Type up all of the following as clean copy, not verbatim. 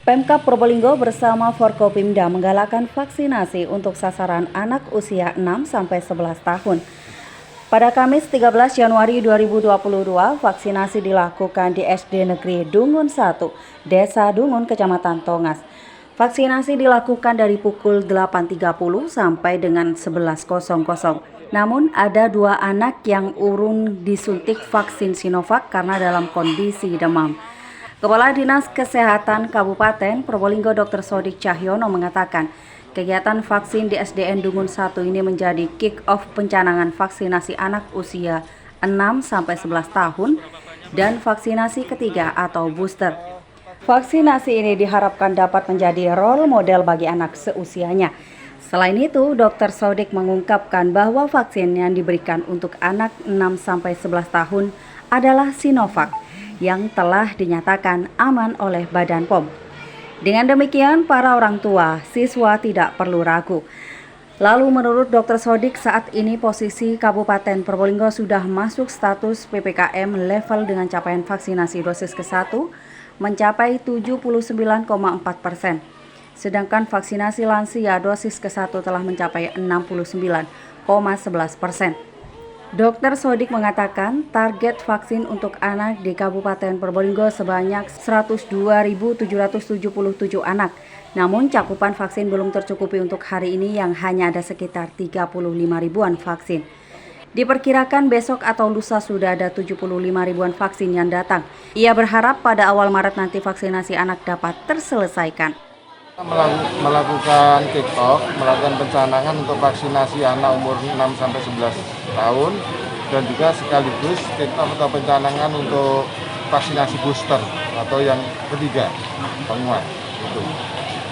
Pemkab Probolinggo bersama Forkopimda menggalakkan vaksinasi untuk sasaran anak usia 6-11 tahun. Pada Kamis 13 Januari 2022, vaksinasi dilakukan di SD Negeri Dungun 1, Desa Dungun, Kecamatan Tongas. Vaksinasi dilakukan dari pukul 8.30 sampai dengan 11.00. Namun ada 2 anak yang urung disuntik vaksin Sinovac karena dalam kondisi demam. Kepala Dinas Kesehatan Kabupaten Probolinggo Dr. Sodik Cahyono mengatakan, kegiatan vaksin di SDN Dungun 1 ini menjadi kick-off pencanangan vaksinasi anak usia 6-11 tahun dan vaksinasi ketiga atau booster. Vaksinasi ini diharapkan dapat menjadi role model bagi anak seusianya. Selain itu, Dr. Sodik mengungkapkan bahwa vaksin yang diberikan untuk anak 6-11 tahun adalah Sinovac yang telah dinyatakan aman oleh Badan POM. Dengan demikian, para orang tua siswa tidak perlu ragu. Lalu menurut Dr. Sodik, saat ini posisi Kabupaten Probolinggo sudah masuk status PPKM level dengan capaian vaksinasi dosis ke-1 mencapai 79,4%. Sedangkan vaksinasi lansia dosis ke-1 telah mencapai 69,11%. Dr. Sodik mengatakan target vaksin untuk anak di Kabupaten Probolinggo sebanyak 102.777 anak. Namun cakupan vaksin belum tercukupi untuk hari ini yang hanya ada sekitar 35 ribuan vaksin. Diperkirakan besok atau lusa sudah ada 75 ribuan vaksin yang datang. Ia berharap pada awal Maret nanti vaksinasi anak dapat terselesaikan. Melakukan kick-off, melakukan pencanangan untuk vaksinasi anak umur 6-11 tahun dan juga sekaligus kick-off atau pencanangan untuk vaksinasi booster atau yang ketiga, penguat.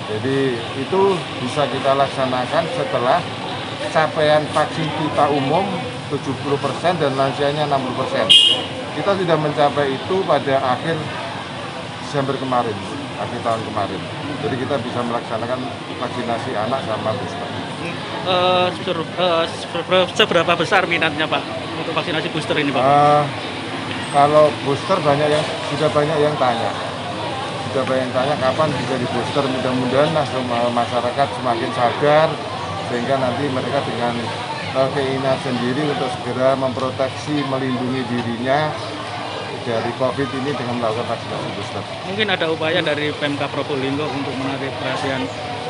Jadi itu bisa kita laksanakan setelah capaian vaksin kita umum 70% dan lansianya 60%. Kita sudah mencapai itu pada akhir Desember kemarin, akhir tahun kemarin. Jadi kita bisa melaksanakan vaksinasi anak sama booster. Seberapa besar minatnya Pak untuk vaksinasi booster ini Pak? Kalau booster sudah banyak yang tanya. Sudah banyak yang tanya kapan bisa di booster. Mudah-mudahan masyarakat semakin sadar sehingga nanti mereka dengan keinginan sendiri untuk segera memproteksi, melindungi dirinya dari COVID ini dengan melakukan vaksinasi booster. Mungkin ada upaya dari Pemkab Probolinggo untuk menarik perhatian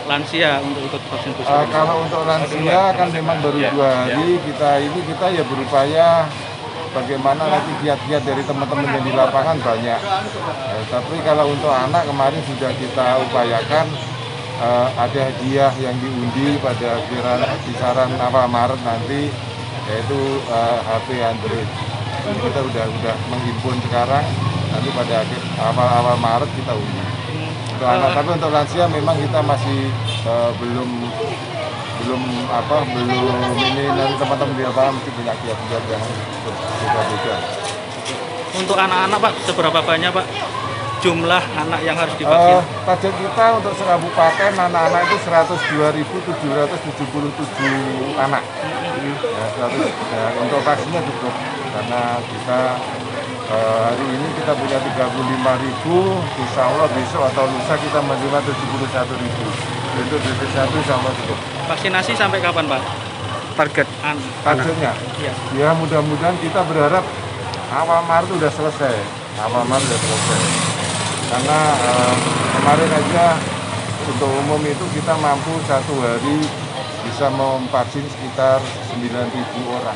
lansia untuk ikut vaksin booster. Kalau untuk lansia kan memang baru 2 hari, kita ya berupaya bagaimana nanti giat-giat dari teman-teman yang di lapangan banyak. Tapi kalau untuk anak kemarin sudah kita upayakan ada hadiah yang diundi pada kisaran awal Maret nanti, yaitu HP Android. Jadi kita udah menghimpun sekarang, nanti pada awal Maret kita undi. Untuk anak, tapi untuk lansia memang kita masih belum ini, dan teman-teman di lapangan mesti banyak kiat-kiat yang berbeda-beda. Untuk anak-anak Pak, seberapa banyak Pak jumlah anak yang harus divaksin? Target kita untuk sekabupaten anak-anak itu 102.777 anak. Untuk vaksinnya cukup karena kita hari ini kita punya 35.000, insya Allah besok atau lusa kita menerima 71.000. Untuk dosis 1 sama cukup. Vaksinasi sampai kapan Pak? Targetnya? Ya mudah-mudahan kita berharap awal Maret sudah selesai. Karena kemarin aja untuk umum itu kita mampu 1 hari bisa memvaksin sekitar 9.000 orang.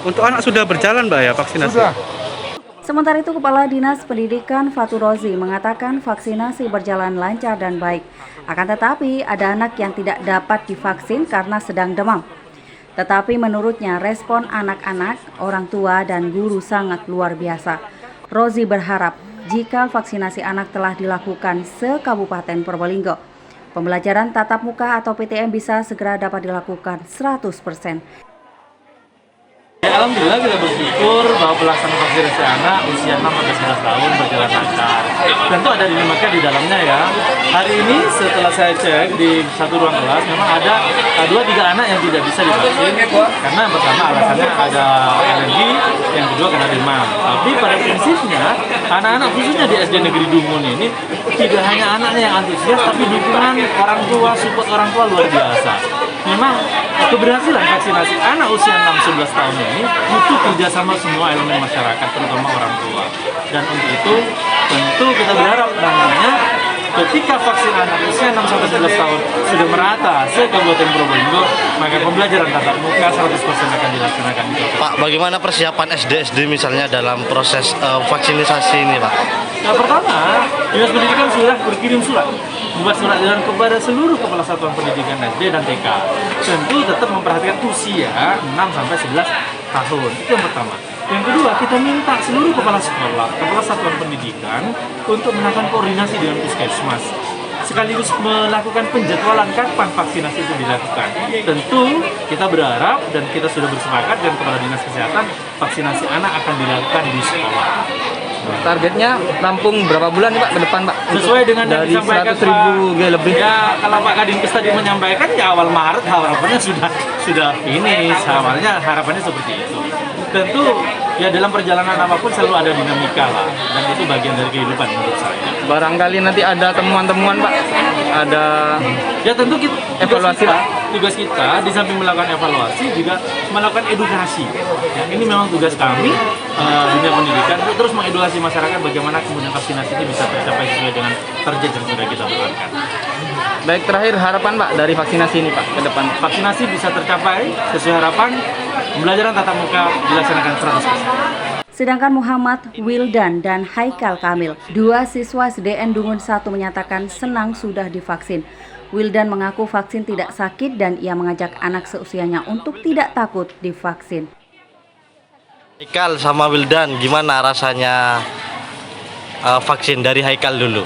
Untuk anak sudah berjalan Mbak ya vaksinasi? Sudah. Sementara itu, Kepala Dinas Pendidikan Fatur Rozi mengatakan vaksinasi berjalan lancar dan baik. Akan tetapi, ada anak yang tidak dapat divaksin karena sedang demam. Tetapi menurutnya respon anak-anak, orang tua, dan guru sangat luar biasa. Rozi berharap jika vaksinasi anak telah dilakukan se-Kabupaten Probolinggo, pembelajaran tatap muka atau PTM bisa segera dapat dilakukan 100%. Ya, alhamdulillah kita bersyukur bahwa pelaksanaan vaksinasi anak usia 6 sampai 11 tahun berjalan lancar. Tentu ada dinamika di dalamnya ya. Hari ini setelah saya cek di satu ruang kelas memang ada 2-3 anak yang tidak bisa divaksin karena yang pertama alasannya ada alergi, yang kedua karena demam. Tapi pada prinsipnya anak-anak khususnya di SD Negeri Dungun ini tidak hanya anaknya yang antusias tapi dukungan orang tua, support orang tua luar biasa. Memang keberhasilan vaksinasi anak usia 6-11 tahun ini butuh kerjasama semua elemen masyarakat, terutama orang tua. Dan untuk itu tentu kita berharap nantinya ketika vaksin anak usia 6-11 tahun sudah merata se-Kabupaten Probolinggo, maka pembelajaran tatap muka 100% akan dilaksanakan di kota. Pak, bagaimana persiapan SD misalnya dalam proses vaksinasi ini, Pak? Nah, pertama, Dinas Pendidikan sudah berkirim surat, membuat surat edaran kepada seluruh kepala satuan pendidikan SD dan TK. Tentu tetap memperhatikan usia 6-11 tahun. Itu yang pertama. Yang kedua, kita minta seluruh kepala sekolah, kepala satuan pendidikan untuk melakukan koordinasi dengan puskesmas, sekaligus melakukan penjadwalan kapan vaksinasi itu dilakukan. Tentu kita berharap dan kita sudah bersepakat dengan Kepala Dinas Kesehatan, vaksinasi anak akan dilakukan di sekolah. Targetnya rampung berapa bulan nih Pak ke depan Pak? Sesuai dengan yang dari disampaikan 100.000 lebih. Ya, kalau Pak Kadinkes tadi menyampaikan ya awal Maret harapannya sudah finish. Awalnya harapannya seperti itu. Tentu ya dalam perjalanan apapun selalu ada dinamika lah, dan itu bagian dari kehidupan menurut saya. Barangkali nanti ada temuan-temuan Pak, ada Ya tentu kita, Evaluasi, tugas kita di samping melakukan evaluasi juga melakukan edukasi. Ya, ini memang tugas kami dunia pendidikan untuk terus mengedukasi masyarakat bagaimana kemudian vaksinasi ini bisa tercapai sesuai dengan target yang sudah kita tetapkan. baik terakhir harapan Pak dari vaksinasi ini Pak ke depan. Vaksinasi bisa tercapai sesuai harapan, pembelajaran tatap muka dilaksanakan 100%. Sedangkan Muhammad Wildan dan Haikal Kamil, 2 siswa SDN Dungun 1 menyatakan senang sudah divaksin. Wildan mengaku vaksin tidak sakit dan ia mengajak anak seusianya untuk tidak takut divaksin. Haikal sama Wildan, gimana rasanya vaksin dari Haikal dulu?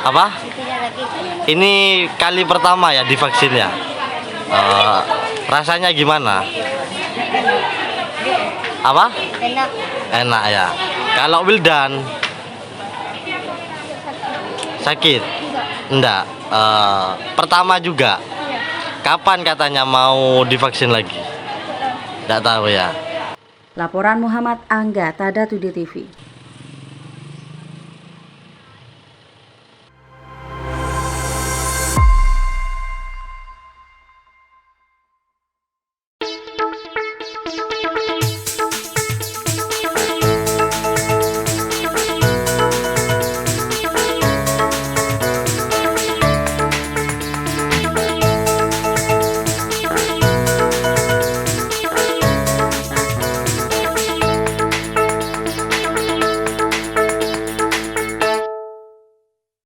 Apa? Ini kali pertama ya divaksin ya? Rasanya gimana? Apa? Enak. Enak ya. Kalau Wildan sakit? Enggak. Pertama juga. Kapan katanya mau divaksin lagi? Enggak tahu ya. Laporan Muhammad Angga, Tada Tudi TV.